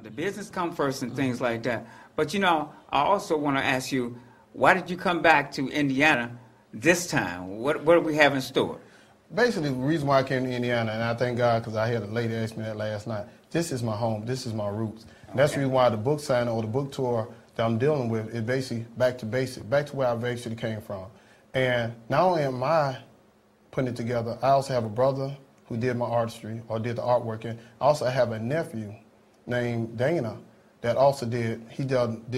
The business come first and things like that. But, I also want to ask you, why did you come back to Indiana this time? What do we have in store? Basically, the reason why I came to Indiana, and I thank God because I had a lady ask me that last night, this is my home, this is my roots. And that's the reason why the book signing or the book tour that I'm dealing with is basically back to basic, back to where I basically came from. And not only am I putting it together, I also have a brother who did my artistry or did the artwork. And I also have a nephew named Dana that also did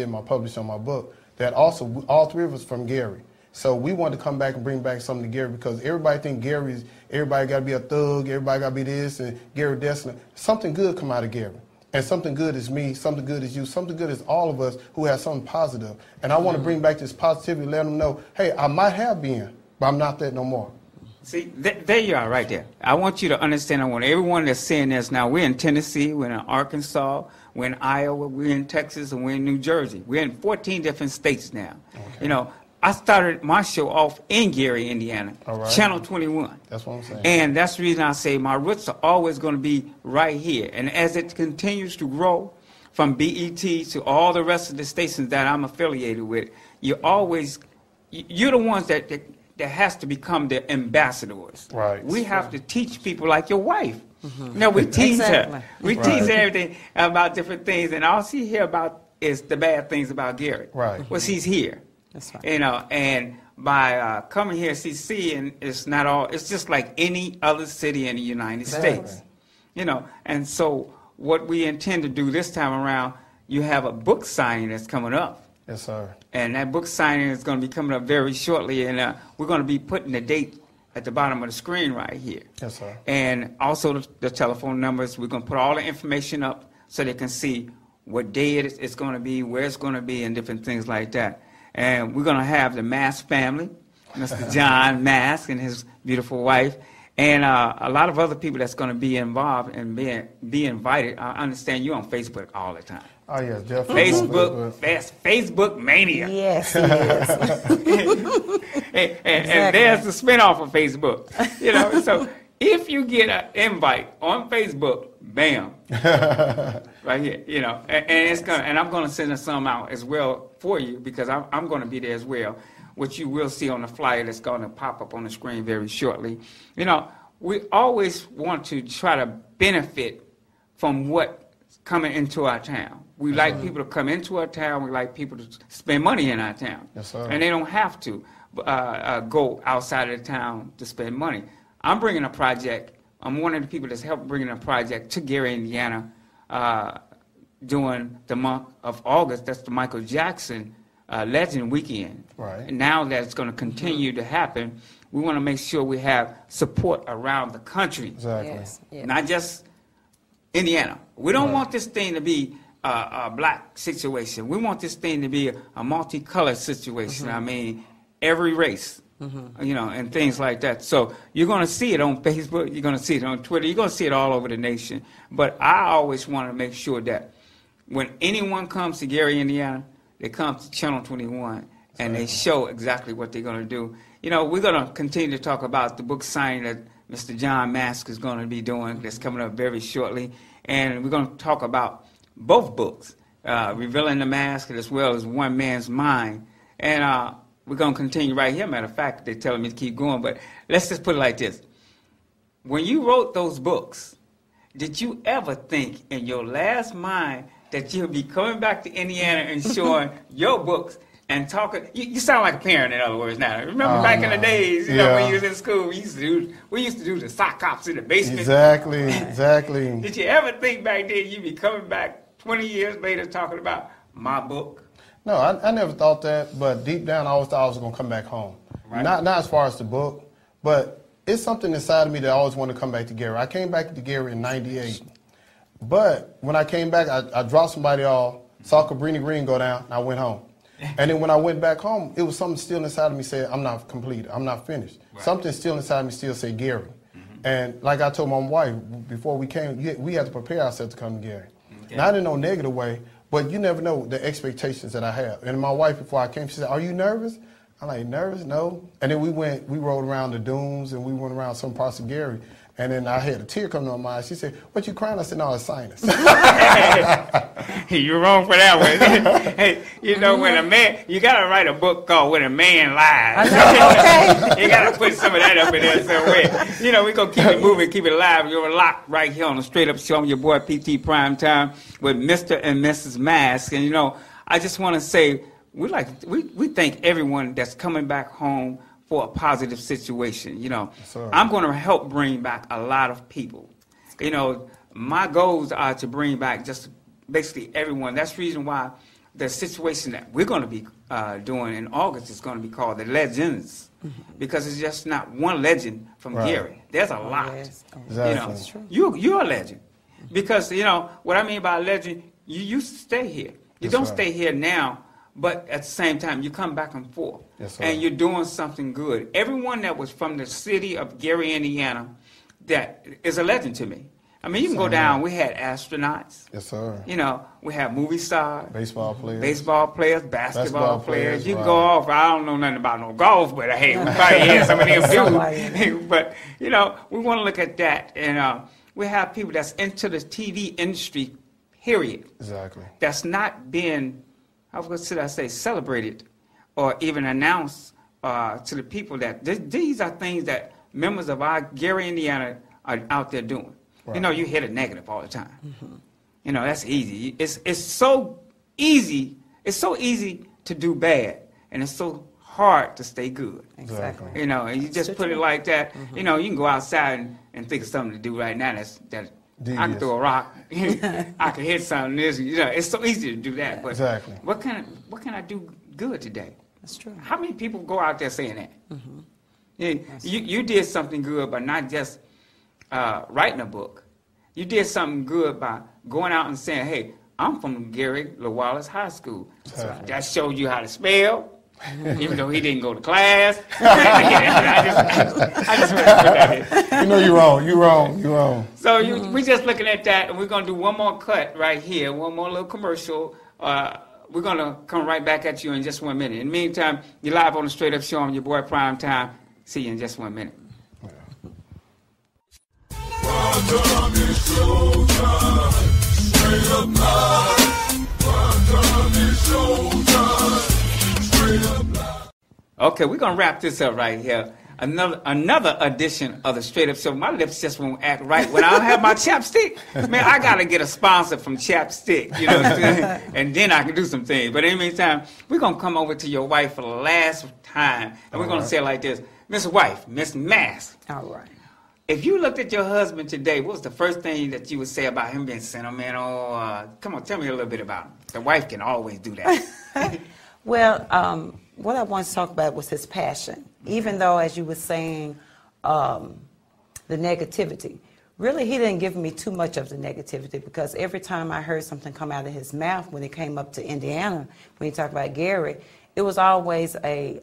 my publishing on my book, that also, all three of us from Gary. So we wanted to come back and bring back something to Gary because everybody think everybody got to be a thug, everybody got to be this, and Gary Destiny. Something good come out of Gary. And something good is me, something good is you, something good is all of us who have something positive. And I want to bring back this positivity, let them know, hey, I might have been, but I'm not that no more. See, there you are right there. I want you to understand, I want everyone that's saying this now, we're in Tennessee, we're in Arkansas, we're in Iowa, we're in Texas, and we're in New Jersey. We're in 14 different states now. Okay. I started my show off in Gary, Indiana, Channel 21. That's what I'm saying. And that's the reason I say my roots are always going to be right here. And as it continues to grow from BET to all the rest of the stations that I'm affiliated with, you're the ones that has to become the ambassadors. Right. We have to teach people like your wife. We teach her. We teach her everything about different things. And all she hear about is the bad things about Gary. Right. Well, she's here. That's right. And by coming here, and it's just like any other city in the United States. And so what we intend to do this time around, you have a book signing that's coming up. Yes, sir. And that book signing is going to be coming up very shortly, and we're going to be putting the date at the bottom of the screen right here. Yes, sir. And also the telephone numbers. We're going to put all the information up so they can see what day it's going to be, where it's going to be, and different things like that. And we're going to have the Mask family, Mr. John Mask and his beautiful wife, and a lot of other people that's going to be involved and be invited. I understand you on Facebook all the time. Oh, yes, definitely. Facebook mania. Yes, yes. and there's the spinoff of Facebook. So if you get an invite on Facebook, bam, right here, and I'm gonna send some out as well for you because I'm gonna be there as well, which you will see on the flyer that's gonna pop up on the screen very shortly. We always want to try to benefit from what's coming into our town. We like people to come into our town. We like people to spend money in our town. Yes, sir. And they don't have to go outside of the town to spend money. I'm bringing a project. I'm one of the people that's helped bringing a project to Gary, Indiana, during the month of August. That's the Michael Jackson Legend Weekend. Right. And now that it's going to continue to happen, we want to make sure we have support around the country. Exactly. Yes, yes. Not just Indiana. We don't want this thing to be a black situation. We want this thing to be a multicolored situation. I mean, every race, and things like that. So you're going to see it on Facebook. You're going to see it on Twitter. You're going to see it all over the nation. But I always want to make sure that when anyone comes to Gary, Indiana, they come to Channel 21 and they show exactly what they're going to do. We're going to continue to talk about the book signing that Mr. John Mask is going to be doing. That's coming up very shortly. And we're going to talk about both books, Revealing the Mask as well as One Man's Mind. And we're going to continue right here. Matter of fact, they're telling me to keep going. But let's just put it like this. When you wrote those books, did you ever think in your last mind that you'll be coming back to Indiana and showing your books and talking? You sound like a parent, in other words, now. Remember back in the days, when you was in school, we used to do the sock hops in the basement. Exactly. Did you ever think back then you'd be coming back 20 years later talking about my book? No, I never thought that, but deep down I always thought I was going to come back home. Right. Not as far as the book, but it's something inside of me that I always wanted to come back to Gary. I came back to Gary in '98, but when I came back, I dropped somebody off, saw Cabrini Green go down, and I went home. And then when I went back home, it was something still inside of me said, I'm not complete, I'm not finished. Right. Something still inside of me still said Gary. And like I told my wife, before we came, we had to prepare ourselves to come to Gary. Okay. Not in no negative way, but you never know the expectations that I have. And my wife, before I came, she said, are you nervous? I'm like, nervous? No. And then we rode around the dunes and we went around some parts of Gary. And then I had a tear come to my eye. She said, "What you crying?" I said, "No, it's sinus." You're wrong for that one. Hey, you know, when a man, you got to write a book called When a Man Lies. Okay. You got to put some of that up in there somewhere. You know, we're going to keep it moving, keep it alive. You're locked right here on the Straight Up Show. I'm your boy, PT Primetime, with Mr. and Mrs. Mask. And, you know, I just want to say, we thank everyone that's coming back home for a positive situation. You know, I'm going to help bring back a lot of people. You know, my goals are to bring back just basically everyone. That's the reason why the situation that we're going to be doing in August is going to be called the Legends, because it's just not one legend from Gary. There's a lot. Yes. Exactly. You know, you're a legend, because you know what I mean by a legend. You used to stay here. You don't stay here now. But at the same time, you come back and forth, and you're doing something good. Everyone that was from the city of Gary, Indiana, that is a legend to me. I mean, you can go down. We had astronauts. Yes, sir. You know, we have movie stars. Baseball players. Basketball players. You can go off. I don't know nothing about no golf, but hey, we probably had some of them too. But, you know, we want to look at that. And we have people that's into the TV industry, period. Exactly. That's not been, how should I say, celebrated or even announced to the people that these are things that members of our Gary, Indiana are out there doing. Right. You know, you hit a negative all the time. You know, that's easy. It's so easy. It's so easy to do bad, and it's so hard to stay good. Exactly. You know, and you just put it like that. You know, you can go outside and think of something to do right now that I can throw a rock. I can hit something. You know, it's so easy to do that. But what can I do good today? That's true. How many people go out there saying that? Yeah, you did something good by not just writing a book. You did something good by going out and saying, "Hey, I'm from Gary Wallace High School." That showed you how to spell. Even though he didn't go to class. I just want to put that in. You know you're wrong. So we just looking at that, and we're going to do one more cut right here, one more little commercial. We're going to come right back at you in just 1 minute. In the meantime, you're live on the Straight Up Show. I'm your boy, Primetime. See you in just 1 minute. Primetime is showtime. Straight up live. Primetime is showtime. Okay, we're going to wrap this up right here. Another edition of the Straight Up Show. My lips just won't act right when I don't have my chapstick. Man, I got to get a sponsor from Chapstick, you know, and then I can do some things. But in the meantime, we're going to come over to your wife for the last time, and we're going to say it like this. Miss Wife, Miss Mask. All right. If you looked at your husband today, what was the first thing that you would say about him being sentimental? Come on, tell me a little bit about him. The wife can always do that. Well, what I wanted to talk about was his passion. Even though, as you were saying, the negativity. Really, he didn't give me too much of the negativity, because every time I heard something come out of his mouth when he came up to Indiana, when he talked about Gary, it was always a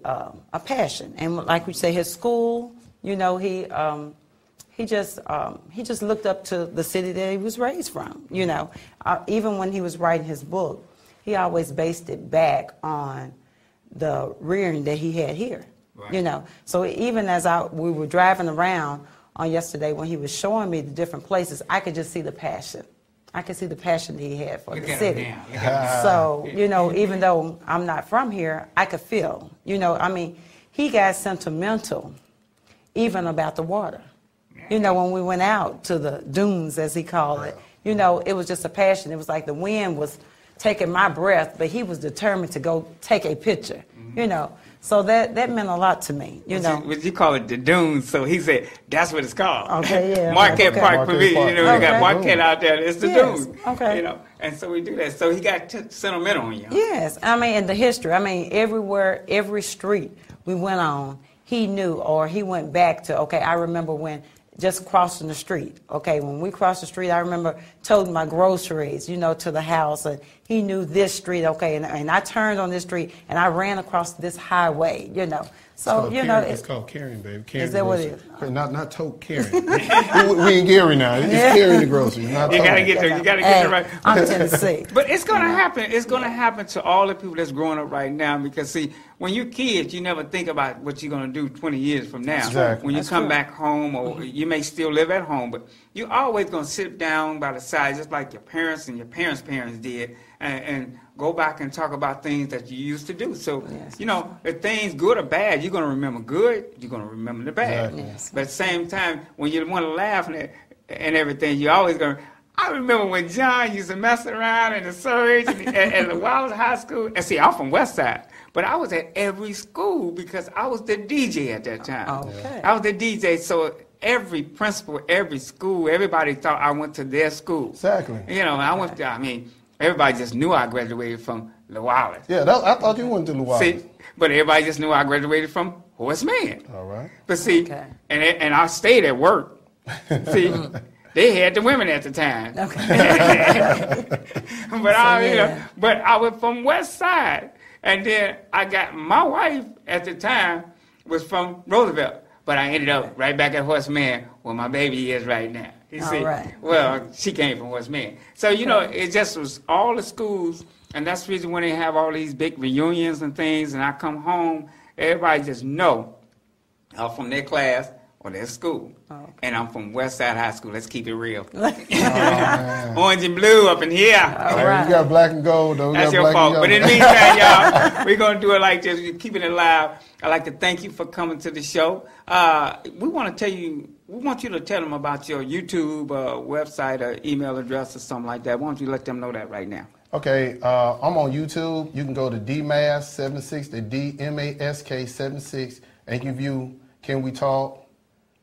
passion. And like we say, his school, you know, he just looked up to the city that he was raised from. You know, even when he was writing his book, he always based it back on the rearing that he had here. Right. You know, so even as we were driving around on yesterday when he was showing me the different places, I could just see the passion. I could see the passion that he had for the city. So, you know, even though I'm not from here, I could feel, you know, I mean, he got sentimental even about the water. You know, when we went out to the dunes, as he called it, you know, it was just a passion. It was like the wind was taking my breath, but he was determined to go take a picture, you know. So that meant a lot to me, you know. You call it the dunes, so he said, that's what it's called. Okay, yeah. Marquette Park for me, you know, we got Marquette out there, it's the dunes. Okay. You know, and so we do that. So he got sentimental on you. Yes, I mean, in the history, I mean, everywhere, every street we went on, he knew, or he went back to, okay, I remember when just crossing the street. Okay, when we crossed the street, I remember toting my groceries, you know, to the house, and he knew this street, okay, and I turned on this street, and I ran across this highway, you know. So, you know, it's called carrying, baby. Carrying is that what it is? Not tote, carrying. we in Gary now. It's carrying the groceries, not you tote. gotta get there. You gotta get there right. I'm Tennessee. But it's gonna happen. It's gonna happen to all the people that's growing up right now, because see, when you're kids, you never think about what you're going to do 20 years from now. Exactly. When you That's come true. back home, or you may still live at home, but you're always going to sit down by the side, just like your parents and your parents' parents did, and go back and talk about things that you used to do. So, Yes. you know, if things good or bad, you're going to remember good, you're going to remember the bad. Exactly. Yes. But at the same time, when you want to laugh and everything, you're always going to... I remember when John used to mess around in the surge at the Wallace High School. And see, I'm from West Side, but I was at every school because I was the DJ at that time. Okay. I was the DJ, so every principal, every school, everybody thought I went to their school. Exactly. You know, I went to, I mean, everybody just knew I graduated from the Wallace. Yeah, I thought you went to Luau. See, but everybody just knew I graduated from Horace Mann. All right. But see, Okay. and I stayed at work. See, they had the women at the time. Okay. But I, you know, yeah. but I was from West Side, and then I got my wife at the time was from Roosevelt, but I ended up right back at Horace Mann where my baby is right now. You All see, right. well, she came from Horace Mann, so you know, it just was all the schools, and that's the reason when they have all these big reunions and things, and I come home, everybody just know I'm from their class or their school. Oh, okay. And I'm from West Side High School. Let's keep it real. Man. Orange and blue up in here. All Hey, right. you got black and gold, though. You That's got your black fault. and But in the yellow. meantime, y'all, we're going to do it like this. We're keeping it live. I'd like to thank you for coming to the show. We want to tell you, we want you to tell them about your YouTube website or email address or something like that. Why don't you let them know that right now? Okay, I'm on YouTube. You can go to DMask76, the DMask76, and you can view Can We Talk?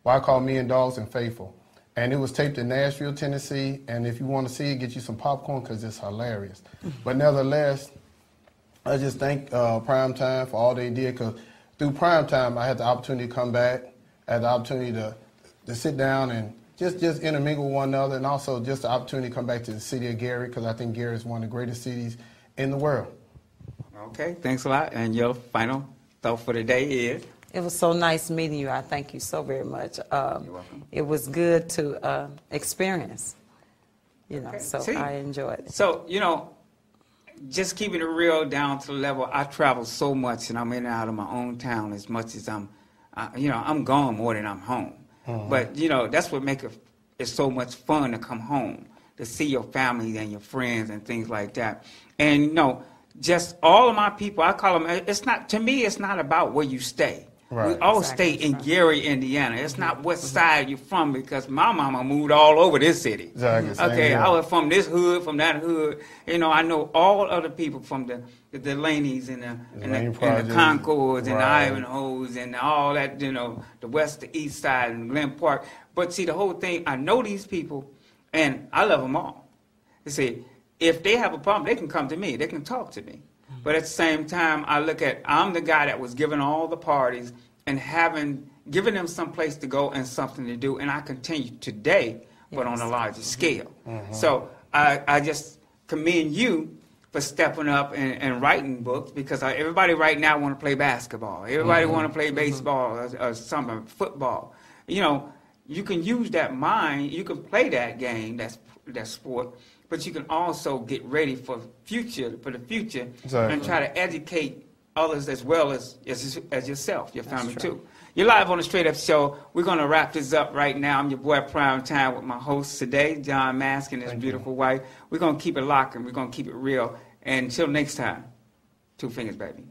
Why Call Me and Dogs and Faithful. And it was taped in Nashville, Tennessee. And if you want to see it, get you some popcorn because it's hilarious. But nevertheless, I just thank Primetime for all they did, because through Primetime, I had the opportunity to come back. I had the opportunity to sit down and just intermingle with one another, and also just the opportunity to come back to the city of Gary, because I think Gary is one of the greatest cities in the world. Okay, thanks a lot. And your final thought for the day is? It was so nice meeting you. I thank you so very much. You're welcome. It was good to experience, you know, Okay. so See? I enjoyed it. So, you know, just keeping it real down to the level, I travel so much, and I'm in and out of my own town as much as I'm gone more than I'm home. But, you know, that's what makes it so much fun to come home, to see your family and your friends and things like that. And, you know, just all of my people, I call them, to me, it's not about where you stay. Right. We all Exactly. stay in Gary, Indiana. It's not what side you're from, because my mama moved all over this city. Exactly. Same Okay, here. I was from this hood, from that hood. You know, I know all other people from the Delaney's and Lane the Projects. Concords and the Right. Ivanhoes and all that, you know, the west, the east side and Glen Park. But see, the whole thing, I know these people, and I love them all. You see, if they have a problem, they can come to me. They can talk to me. But at the same time, I'm the guy that was giving all the parties and giving them some place to go and something to do, and I continue today, but on a larger scale. So I just commend you for stepping up and writing books, because everybody right now want to play basketball. Everybody want to play baseball or something, football. You know, you can use that mind. You can play that game, that sport, but you can also get ready for the future, Exactly. and try to educate others as well as yourself, your family true. too. You're live on the Straight Up Show. We're going to wrap this up right now. I'm your boy Primetime with my host today, John Mask, and his beautiful wife. We're going to keep it locked and we're going to keep it real. And until next time, 2 fingers, baby.